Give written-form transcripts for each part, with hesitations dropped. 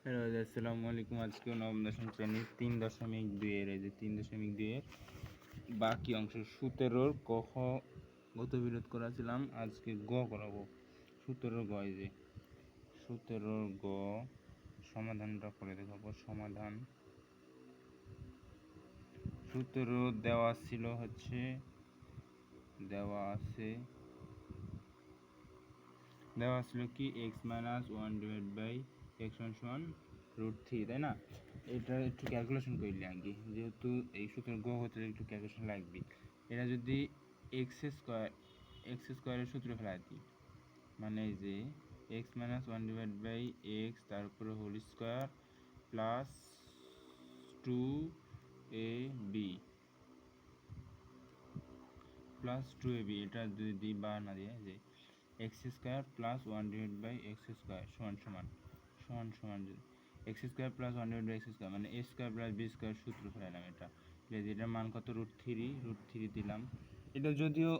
Hello, আসসালামু আলাইকুম। আজকে নবম দশম শ্রেণীর 3.2 এর এই যে 3.2 এর বাকি অংশ 17 ক খ গত বিরোধ করেছিলাম, আজকে গ করাবো। 17 গ, এই যে 17 গ সমাধানটা করে দেখাবো। সমাধান 17 দেওয়া ছিল হচ্ছে দেওয়া ছিল কি x - 1 ডিভাইড বাই x সমান √3, তাই না? এটা একটু ক্যালকুলেশন করলে আগে, যেহেতু এই সূত্রের গ হতে একটু ক্যালকুলেশন লাগবে। এটা যদি এক্স স্কোয়ারের সূত্র ফেলা দিই, মানে এই যে x - 1 ডিভাইড বাই x তার উপরে হোল স্কোয়ার প্লাস 2ab এটা যদি দিই বা না দিয়ে, যে x square plus 1 divide by x square সমান x square plus 1 divide by x square মানে a square plus b square সূত্র ফেলাইলাম। এটার মান কত? √3 দিলাম। এটা যদিও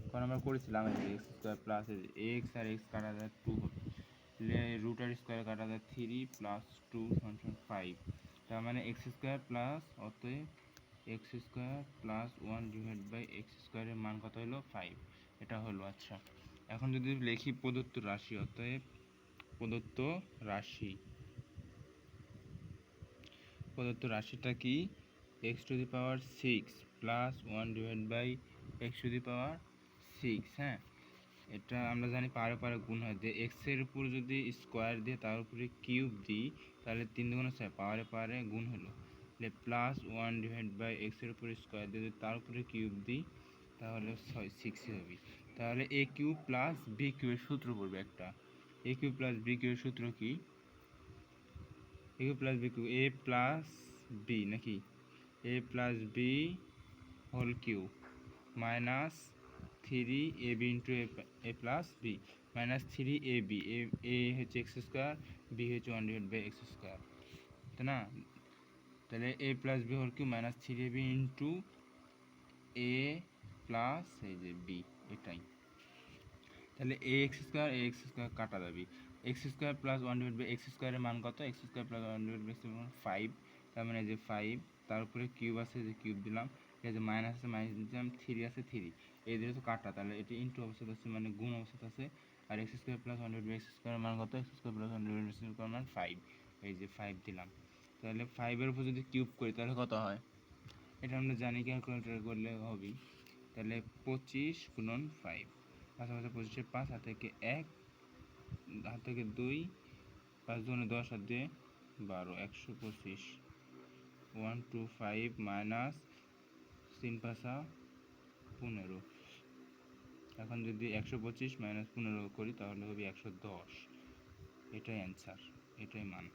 কারণ আমরা করেছিলাম এক্স স্কোয়ার প্লাস এক্স আর এক্স কাটা যায় 2 হবে, রুট আর স্কোয়ার কাটা যায় 3 প্লাস 2 সমান 5। তার মানে এক্স স্কোয়ার প্লাস, অতএব x square plus 1 divide by x স্কোয়ারের মান কত হলো? 5। এটা হলো। আচ্ছা, এখন যদি লিখি প্রদত্ত রাশি, অতএব প্রদত্ত রাশিটা কি? x to the power 6 plus 1 divide by x to the power 6। হ্যাঁ, এটা আমরা জানি পারে পারে গুণ হয়, যে এক্স এর উপর যদি স্কোয়ার দিয়ে তার উপরে কিউব দিই তাহলে 3 দুগুণে 6, পারে গুণ হলো। প্লাস 1 ডিভাইড বাই এক্স এর উপর স্কোয়ার দিয়ে তার উপরে কিউব দিই তাহলে 6 হবে। তাহলে এ কিউব প্লাস বি কিউবের সূত্র পড়বে একটা। এ কিউব প্লাস বি কিউবের সূত্র কি? A cube plus b cube, a plus b নাকি a plus b whole cube minus 3ab into a plus b minus 3ab। A হচ্ছে এক্স স্কোয়ার, বি হচ্ছে 1 ডিভাইড বাই এক্স স্কোয়ার, তাই না? তাহলে a plus b whole cube minus 3ab into a plus এই যে B, এটাই। তাহলে এ x square কাটা যাবে। X square plus 1 divide by x স্কোয়ারের মান কত? X square plus 1 divide by x মান 5। তার মানে যে 5, তার উপরে কিউব আছে, যে কিউব দিলাম, এই যে মাইনাস আছে মাইনাস দিলাম, 3 আছে 3, এই যেহেতু কাটা, তাহলে এটি ইন্টু অবস্থা আছে মানে গুণ অবস্থা আছে। আর x square plus 1 divide by x স্কোয়ারের মান কত? X square plus 1 divide by x স্কোয়ারের মান 5, এই যে 5 দিলাম। তাহলে 5-এর উপর যদি কিউব করি তাহলে কত হয়? এটা আমরা জানি, ক্যালকুলেটর করলে হবে। তাহলে 25 গুণন 5, পাশাপাশি 25-এর 5, হাত থেকে 1, হাত থেকে 2, 5 দুগুণে 10 আর 2 12, 125। 125 মাইনাস 3 পাশা 15। এখন যদি 125 মাইনাস 15 করি তাহলে হবে 110। এটাই অ্যান্সার, এটাই মান।